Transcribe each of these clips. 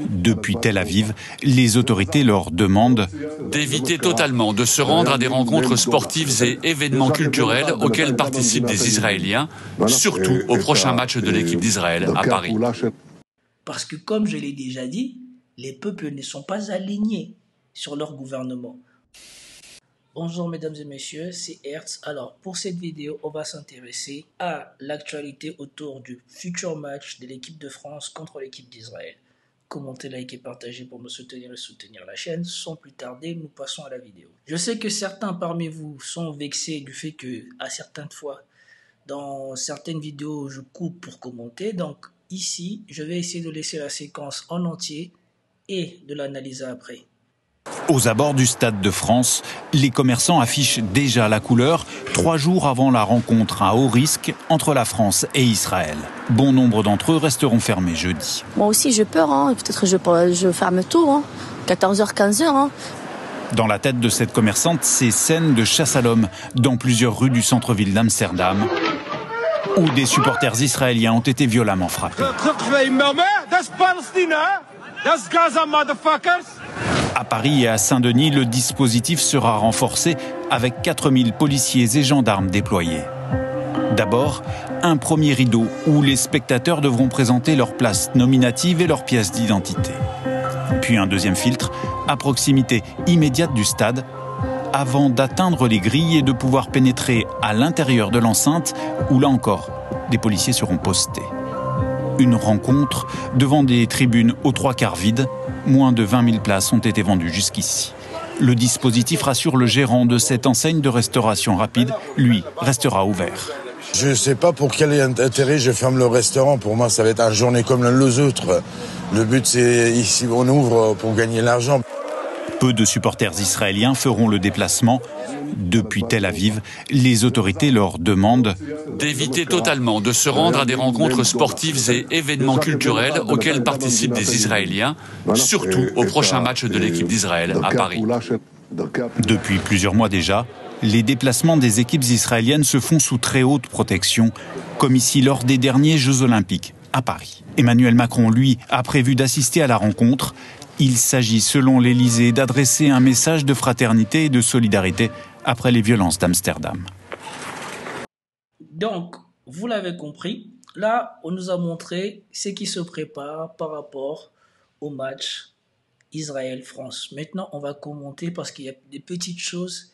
Depuis Tel Aviv, les autorités leur demandent d'éviter totalement de se rendre à des rencontres sportives et événements culturels auxquels participent des Israéliens, surtout au prochain match de l'équipe d'Israël à Paris. Parce que, comme je l'ai déjà dit, les peuples ne sont pas alignés sur leur gouvernement. Bonjour mesdames et messieurs, c'est Hertz. Alors pour cette vidéo, on va s'intéresser à l'actualité autour du futur match de l'équipe de France contre l'équipe d'Israël. Commentez, likez, partagez pour me soutenir et soutenir la chaîne. Sans plus tarder, nous passons à la vidéo. Je sais que certains parmi vous sont vexés du fait que, à certaines fois, dans certaines vidéos, je coupe pour commenter. Donc ici, je vais essayer de laisser la séquence en entier et de l'analyser après. Aux abords du Stade de France, les commerçants affichent déjà la couleur 3 jours avant la rencontre à haut risque entre la France et Israël. Bon nombre d'entre eux resteront fermés jeudi. Moi aussi j'ai peur, peut-être je ferme tout, 14h, 15h. Dans la tête de cette commerçante, ces scènes de chasse à l'homme dans plusieurs rues du centre-ville d'Amsterdam, où des supporters israéliens ont été violemment frappés. À Paris et à Saint-Denis, le dispositif sera renforcé avec 4000 policiers et gendarmes déployés. D'abord, un premier rideau où les spectateurs devront présenter leur place nominative et leur pièce d'identité. Puis un deuxième filtre à proximité immédiate du stade avant d'atteindre les grilles et de pouvoir pénétrer à l'intérieur de l'enceinte où, là encore, des policiers seront postés. Une rencontre devant des tribunes aux 3/4 vides. Moins de 20 000 places ont été vendues jusqu'ici. Le dispositif rassure le gérant de cette enseigne de restauration rapide. Lui, restera ouvert. Je ne sais pas pour quel intérêt je ferme le restaurant. Pour moi, ça va être une journée comme les autres. Le but, c'est ici, on ouvre pour gagner l'argent. Peu de supporters israéliens feront le déplacement. Depuis Tel Aviv, les autorités leur demandent d'éviter totalement de se rendre à des rencontres sportives et événements culturels auxquels participent des Israéliens, surtout au prochain match de l'équipe d'Israël à Paris. Depuis plusieurs mois déjà, les déplacements des équipes israéliennes se font sous très haute protection, comme ici lors des derniers Jeux Olympiques à Paris. Emmanuel Macron, lui, a prévu d'assister à la rencontre. Il s'agit, selon l'Élysée, d'adresser un message de fraternité et de solidarité après les violences d'Amsterdam. Donc, vous l'avez compris, là, on nous a montré ce qui se prépare par rapport au match Israël-France. Maintenant, on va commenter parce qu'il y a des petites choses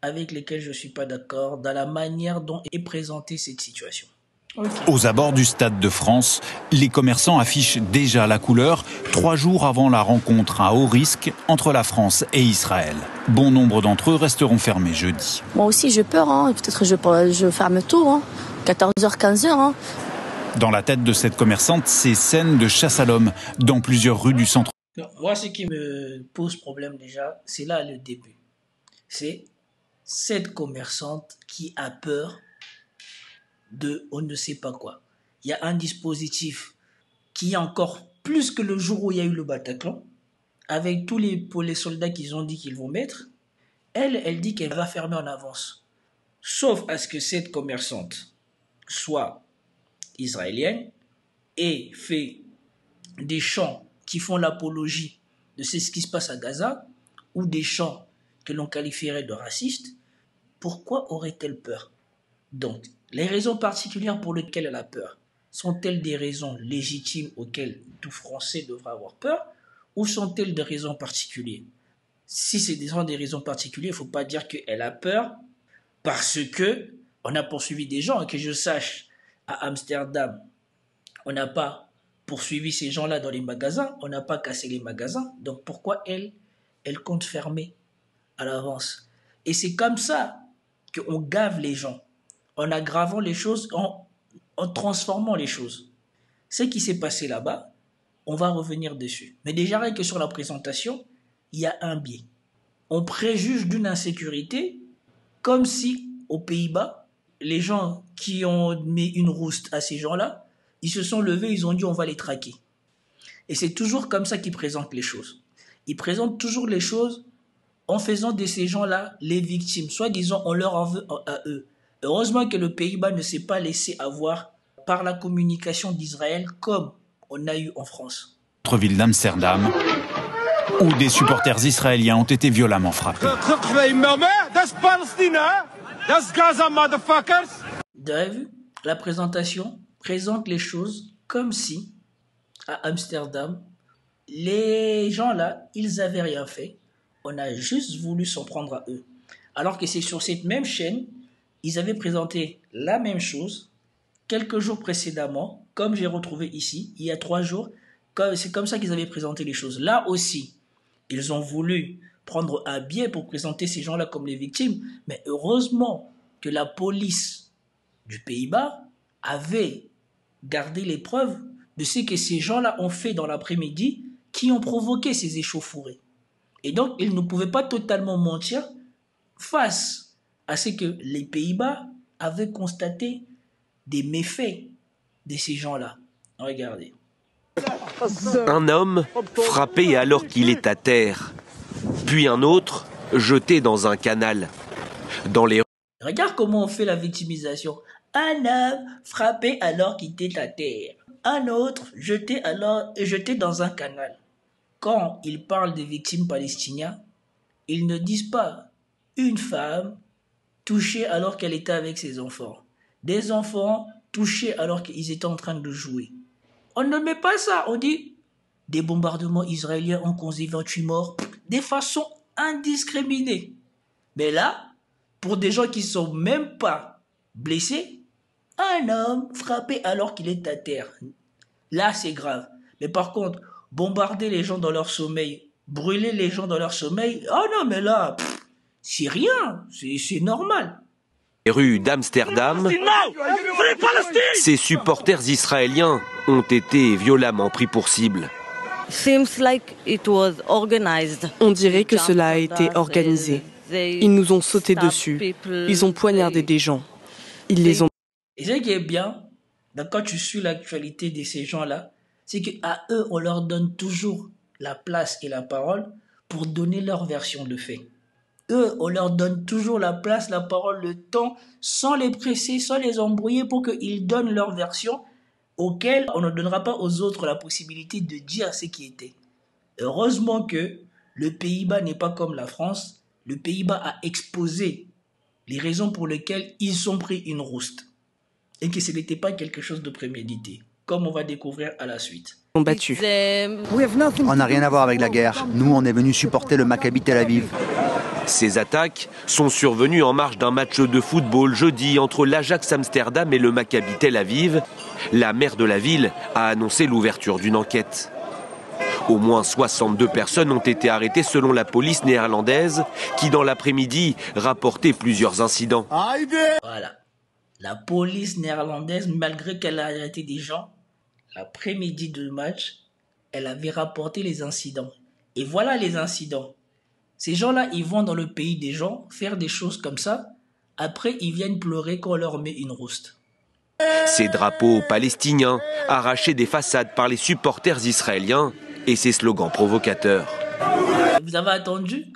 avec lesquelles je ne suis pas d'accord dans la manière dont est présentée cette situation. Okay. Aux abords du Stade de France, les commerçants affichent déjà la couleur 3 jours avant la rencontre à haut risque entre la France et Israël. Bon nombre d'entre eux resteront fermés jeudi. Moi aussi j'ai peur, peut-être je ferme tout, 14h, 15h. Dans la tête de cette commerçante, ces scènes de chasse à l'homme dans plusieurs rues du centre. Moi, ce qui me pose problème déjà, c'est là le début. C'est cette commerçante qui a peur de on ne sait pas quoi. Il y a un dispositif qui est encore plus que le jour où il y a eu le Bataclan, avec tous les soldats qu'ils ont dit qu'ils vont mettre. Elle dit qu'elle va fermer en avance. Sauf à ce que cette commerçante soit israélienne et fait des chants qui font l'apologie de ce qui se passe à Gaza, ou des chants que l'on qualifierait de racistes. Pourquoi aurait-elle peur ? Donc, les raisons particulières pour lesquelles elle a peur, sont-elles des raisons légitimes auxquelles tout Français devra avoir peur, ou sont-elles des raisons particulières ? Si c'est des raisons particulières, il ne faut pas dire qu'elle a peur parce qu'on a poursuivi des gens, et que je sache, à Amsterdam, on n'a pas poursuivi ces gens-là dans les magasins, on n'a pas cassé les magasins, donc pourquoi elle compte fermer à l'avance ? Et c'est comme ça qu'on gave les gens, en aggravant les choses, en transformant les choses. Ce qui s'est passé là-bas, on va revenir dessus. Mais déjà, rien que sur la présentation, il y a un biais. On préjuge d'une insécurité, comme si, aux Pays-Bas, les gens qui ont mis une rouste à ces gens-là, ils se sont levés, ils ont dit on va les traquer. Et c'est toujours comme ça qu'ils présentent les choses. Ils présentent toujours les choses en faisant de ces gens-là les victimes. Soi-disant, on leur en veut à eux. Heureusement que le Pays-Bas ne s'est pas laissé avoir par la communication d'Israël comme on a eu en France. ville d'Amsterdam, où des supporters israéliens ont été violemment frappés. Vous avez vu, la présentation présente les choses comme si, à Amsterdam, les gens là, ils n'avaient rien fait. On a juste voulu s'en prendre à eux. Alors que c'est sur cette même chaîne, ils avaient présenté la même chose quelques jours précédemment, comme j'ai retrouvé ici, il y a 3 jours. C'est comme ça qu'ils avaient présenté les choses. Là aussi, ils ont voulu prendre un biais pour présenter ces gens-là comme les victimes. Mais heureusement que la police du Pays-Bas avait gardé les preuves de ce que ces gens-là ont fait dans l'après-midi qui ont provoqué ces échauffourées. Et donc, ils ne pouvaient pas totalement mentir face à ce que les Pays-Bas avaient constaté des méfaits de ces gens-là. Regardez. Un homme frappé alors qu'il est à terre, puis un autre jeté dans un canal. Dans les... Regarde comment on fait la victimisation. Un homme frappé alors qu'il était à terre. Un autre jeté dans un canal. Quand ils parlent des victimes palestiniennes, ils ne disent pas une femme touchée alors qu'elle était avec ses enfants. Des enfants touchés alors qu'ils étaient en train de jouer. On ne met pas ça, on dit des bombardements israéliens ont causé 28 morts de façon indiscriminée. Mais là, pour des gens qui ne sont même pas blessés, un homme frappé alors qu'il est à terre. Là, c'est grave. Mais par contre, bombarder les gens dans leur sommeil, brûler les gens dans leur sommeil, oh non, mais là, c'est rien, c'est normal. Les rues d'Amsterdam, ces supporters israéliens ont été violemment pris pour cible. On dirait que cela a été organisé. Ils nous ont sauté dessus. Ils ont poignardé des gens. Ils les ont... Et ce qui est bien, quand tu suis l'actualité de ces gens-là, c'est qu'à eux, on leur donne toujours la place et la parole pour donner leur version de fait. Eux, on leur donne toujours la place, la parole, le temps, sans les presser, sans les embrouiller pour qu'ils donnent leur version, auquel on ne donnera pas aux autres la possibilité de dire ce qui était. Heureusement que le Pays-Bas n'est pas comme la France. Le Pays-Bas a exposé les raisons pour lesquelles ils ont pris une rouste. Et que ce n'était pas quelque chose de prémédité, comme on va découvrir à la suite. On battu. On n'a rien à voir avec la guerre. Nous, on est venus supporter le Maccabi Tel Aviv. Ces attaques sont survenues en marge d'un match de football jeudi entre l'Ajax Amsterdam et le Maccabi Tel Aviv. La maire de la ville a annoncé l'ouverture d'une enquête. Au moins 62 personnes ont été arrêtées selon la police néerlandaise qui, dans l'après-midi, rapportait plusieurs incidents. Voilà. La police néerlandaise, malgré qu'elle a arrêté des gens, l'après-midi du match, elle avait rapporté les incidents. Et voilà les incidents. Ces gens-là, ils vont dans le pays des gens faire des choses comme ça. Après, ils viennent pleurer quand on leur met une rouste. Ces drapeaux palestiniens arrachés des façades par les supporters israéliens et ces slogans provocateurs. Vous avez entendu?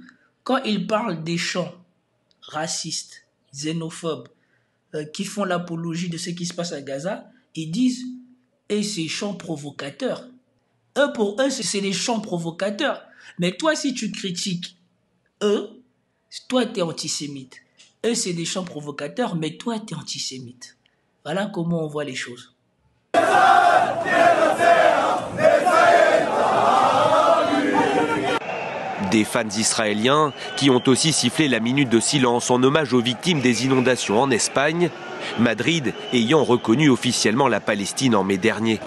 Quand ils parlent des chants racistes, xénophobes, qui font l'apologie de ce qui se passe à Gaza, ils disent « et ces chants provocateurs ». Eux, pour eux, c'est des chants provocateurs. Mais toi, si tu critiques eux, toi, tu es antisémite. Eux, c'est des chants provocateurs, mais toi, tu es antisémite. Voilà comment on voit les choses. Des fans israéliens qui ont aussi sifflé la minute de silence en hommage aux victimes des inondations en Espagne, Madrid ayant reconnu officiellement la Palestine en mai dernier.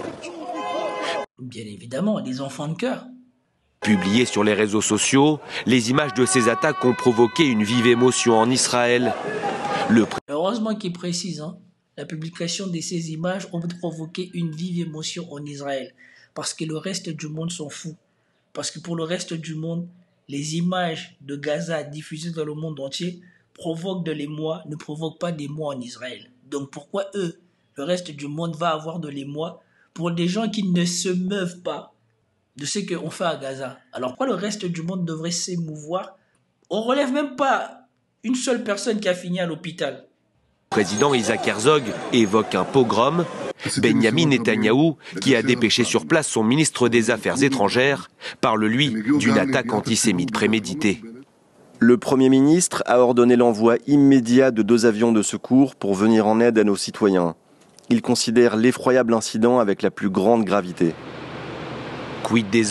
Bien évidemment, des enfants de cœur. Publiées sur les réseaux sociaux, les images de ces attaques ont provoqué une vive émotion en Israël. Heureusement qu'il précise, la publication de ces images ont provoqué une vive émotion en Israël. Parce que le reste du monde s'en fout. Parce que pour le reste du monde, les images de Gaza diffusées dans le monde entier provoquent de l'émoi, ne provoquent pas d'émoi en Israël. Donc pourquoi eux, le reste du monde va avoir de l'émoi pour des gens qui ne se meuvent pas de ce qu'on fait à Gaza? Alors pourquoi le reste du monde devrait s'émouvoir? On ne relève même pas une seule personne qui a fini à l'hôpital. Le président Isaac Herzog évoque un pogrom. Benyamin Netanyahou, qui a dépêché sur place son ministre des Affaires étrangères, parle lui d'une attaque antisémite préméditée. Le Premier ministre a ordonné l'envoi immédiat de 2 avions de secours pour venir en aide à nos citoyens. Il considère l'effroyable incident avec la plus grande gravité. Quid des...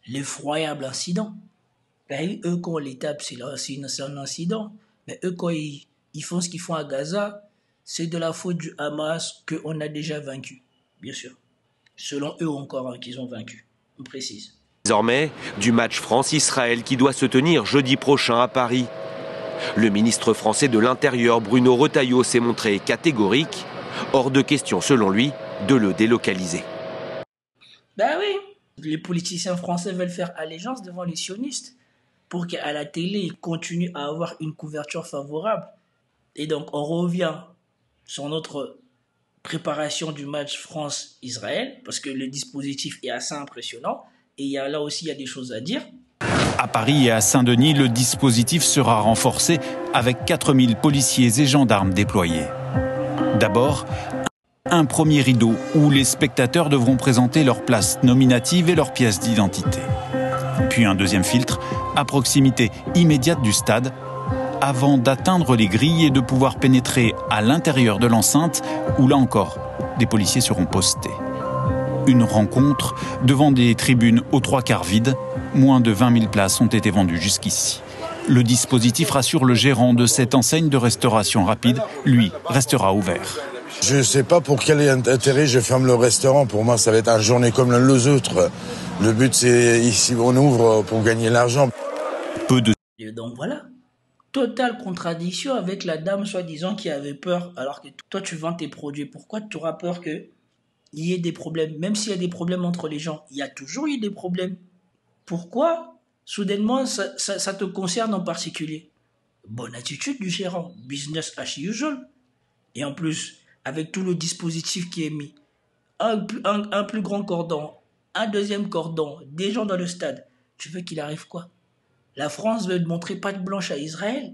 L'effroyable incident. Ben, eux, quand on les tape, c'est un incident. Mais eux, quand ils font ce qu'ils font à Gaza, c'est de la faute du Hamas qu'on a déjà vaincu, bien sûr. Selon eux encore, hein, qu'ils ont vaincu, on précise. Désormais, du match France-Israël qui doit se tenir jeudi prochain à Paris. Le ministre français de l'Intérieur, Bruno Retailleau, s'est montré catégorique. Hors de question, selon lui, de le délocaliser. Ben oui, les politiciens français veulent faire allégeance devant les sionistes pour qu'à la télé, ils continuent à avoir une couverture favorable. Et donc, on revient sur notre préparation du match France-Israël, parce que le dispositif est assez impressionnant, et là aussi, il y a des choses à dire. À Paris et à Saint-Denis, le dispositif sera renforcé avec 4000 policiers et gendarmes déployés. D'abord, un premier rideau où les spectateurs devront présenter leur place nominative et leur pièce d'identité. Puis un deuxième filtre à proximité immédiate du stade, avant d'atteindre les grilles et de pouvoir pénétrer à l'intérieur de l'enceinte où, là encore, des policiers seront postés. Une rencontre devant des tribunes aux 3/4 vides. Moins de 20 000 places ont été vendues jusqu'ici. Le dispositif rassure le gérant de cette enseigne de restauration rapide. Lui, restera ouvert. Je ne sais pas pour quel intérêt je ferme le restaurant. Pour moi, ça va être une journée comme les autres. Le but, c'est ici, on ouvre pour gagner l'argent. Peu de... Et donc voilà. Totale contradiction avec la dame soi-disant qui avait peur, alors que toi tu vends tes produits. Pourquoi tu auras peur qu'il y ait des problèmes? Même s'il y a des problèmes entre les gens, il y a toujours eu des problèmes. Pourquoi soudainement ça te concerne en particulier? Bonne attitude du gérant, business as usual. Et en plus, avec tout le dispositif qui est mis, un plus grand cordon, un deuxième cordon, des gens dans le stade, tu veux qu'il arrive quoi? La France veut montrer patte blanche à Israël.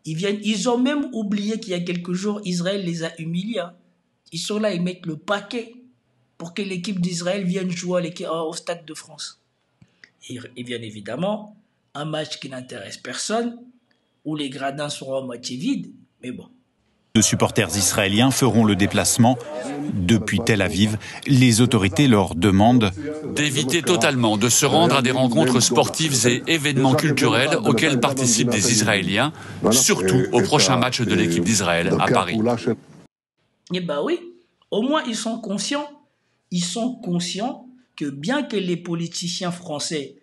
Ils ont même oublié qu'il y a quelques jours, Israël les a humiliés. Hein. Ils sont là, ils mettent le paquet pour que l'équipe d'Israël vienne jouer au Stade de France. Et bien évidemment, un match qui n'intéresse personne, où les gradins seront à moitié vides, mais bon. De supporters israéliens feront le déplacement depuis Tel Aviv. Les autorités leur demandent d'éviter totalement de se rendre à des rencontres sportives et événements culturels auxquels participent des Israéliens, surtout au prochain match de l'équipe d'Israël à Paris. Eh bien oui, au moins ils sont conscients que bien que les politiciens français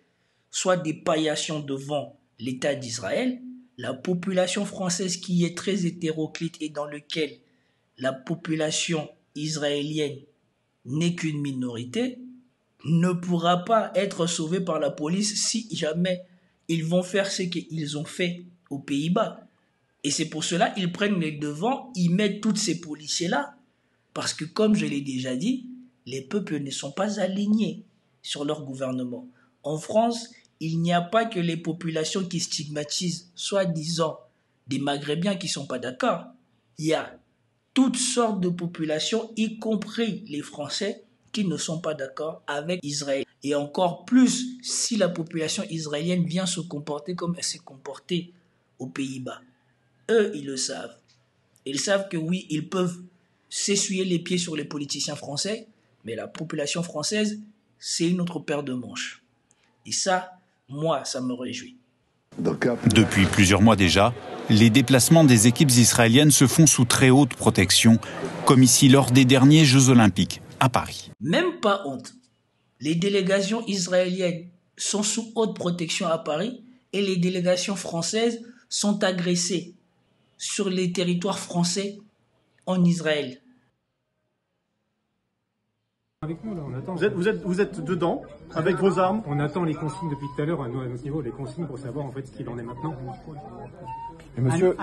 soient des paillassons devant l'État d'Israël, la population française qui est très hétéroclite et dans lequel la population israélienne n'est qu'une minorité, ne pourra pas être sauvée par la police si jamais ils vont faire ce qu'ils ont fait aux Pays-Bas. Et c'est pour cela qu'ils prennent les devants, ils mettent tous ces policiers-là, parce que comme je l'ai déjà dit, les peuples ne sont pas alignés sur leur gouvernement. En France, il n'y a pas que les populations qui stigmatisent, soi-disant, des Maghrébins qui ne sont pas d'accord. Il y a toutes sortes de populations, y compris les Français, qui ne sont pas d'accord avec Israël. Et encore plus si la population israélienne vient se comporter comme elle s'est comportée aux Pays-Bas. Eux, ils le savent. Ils savent que oui, ils peuvent s'essuyer les pieds sur les politiciens français, mais la population française, c'est une autre paire de manches. Et ça, moi, ça me réjouit. Depuis plusieurs mois déjà, les déplacements des équipes israéliennes se font sous très haute protection, comme ici lors des derniers Jeux Olympiques à Paris. Même pas honte. Les délégations israéliennes sont sous haute protection à Paris et les délégations françaises sont agressées sur les territoires français en Israël. Avec nous, là, on attend. Vous êtes dedans, avec vos armes. On attend les consignes depuis tout à l'heure, à notre niveau, les consignes pour savoir en fait ce qu'il en est maintenant. Et monsieur... Vous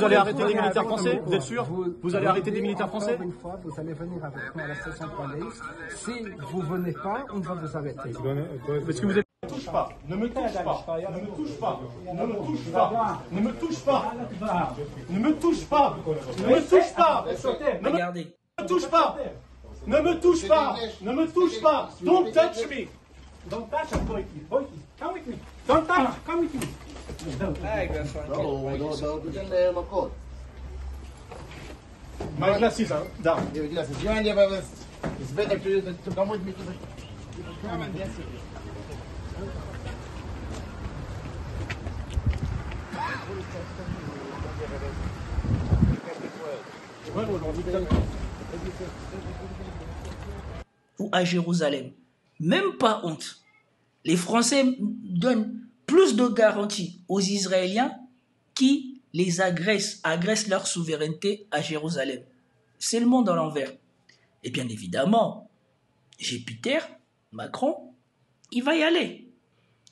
allez arrêter des militaires français, vous êtes sûr? Vous allez arrêter des militaires français? Une fois, vous allez venir avec nous à la station de police. Si vous venez pas, on va vous arrêter. Est-ce que vous êtes... touche pas, ne me touche pas, ne me touche pas, ne me touche pas, ne me touche pas, ne me touche pas, ne me touche pas, Regardez. ne me touche pas, ne me touche pas, ne me touche pas, don't touch me, don't touch me, boy, come with me, don't touch, come with me. My glasses are down. Your glasses. You and your brothers. It's better to come with me to the. Come on, yes. Ou à Jérusalem. Même pas honte. Les Français donnent plus de garanties aux Israéliens qui les agressent leur souveraineté à Jérusalem. C'est le monde à l'envers. Et bien évidemment, Jupiter, Macron, il va y aller,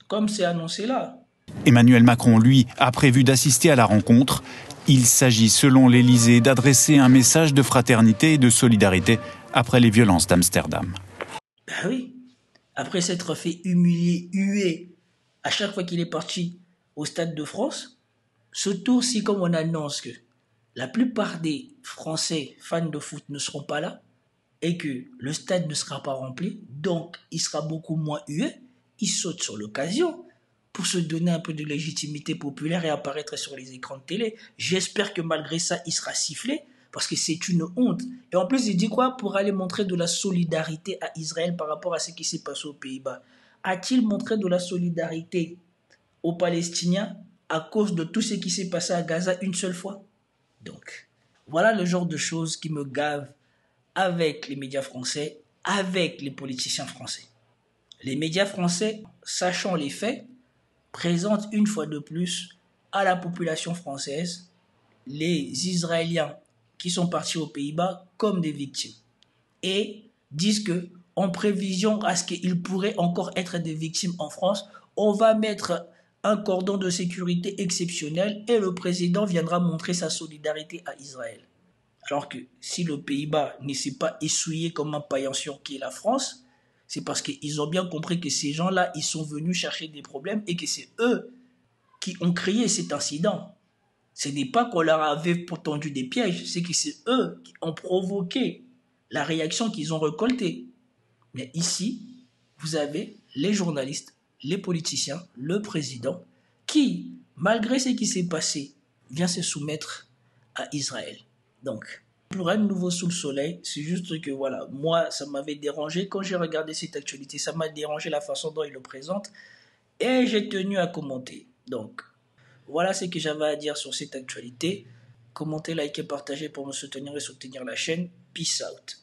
comme c'est annoncé là. Emmanuel Macron, lui, a prévu d'assister à la rencontre. Il s'agit, selon l'Élysée, d'adresser un message de fraternité et de solidarité après les violences d'Amsterdam. Ben oui, après s'être fait humilier, huer, à chaque fois qu'il est parti au Stade de France, ce tour-ci, comme on annonce que la plupart des Français fans de foot ne seront pas là et que le stade ne sera pas rempli, donc il sera beaucoup moins hué, il saute sur l'occasion pour se donner un peu de légitimité populaire et apparaître sur les écrans de télé. J'espère que malgré ça, il sera sifflé parce que c'est une honte. Et en plus, il dit quoi? Pour aller montrer de la solidarité à Israël par rapport à ce qui s'est passé aux Pays-Bas. A-t-il montré de la solidarité aux Palestiniens à cause de tout ce qui s'est passé à Gaza une seule fois? Donc, voilà le genre de choses qui me gavent avec les médias français, avec les politiciens français. Les médias français, sachant les faits, présentent une fois de plus à la population française les Israéliens qui sont partis aux Pays-Bas comme des victimes et disent que, en prévision à ce qu'ils pourraient encore être des victimes en France, on va mettre un cordon de sécurité exceptionnel et le président viendra montrer sa solidarité à Israël. Alors que si le Pays-Bas ne s'est pas essuyé comme un paillasson sur qui est la France, c'est parce qu'ils ont bien compris que ces gens-là, ils sont venus chercher des problèmes et que c'est eux qui ont créé cet incident. Ce n'est pas qu'on leur avait tendu des pièges, c'est que c'est eux qui ont provoqué la réaction qu'ils ont récoltée. Mais ici, vous avez les journalistes, les politiciens, le président, qui, malgré ce qui s'est passé, vient se soumettre à Israël. Donc, pour rien de nouveau sous le soleil, c'est juste que voilà, moi, ça m'avait dérangé. Quand j'ai regardé cette actualité, ça m'a dérangé la façon dont il le présente et j'ai tenu à commenter. Donc, voilà ce que j'avais à dire sur cette actualité. Commentez, likez, partagez pour me soutenir et soutenir la chaîne. Peace out.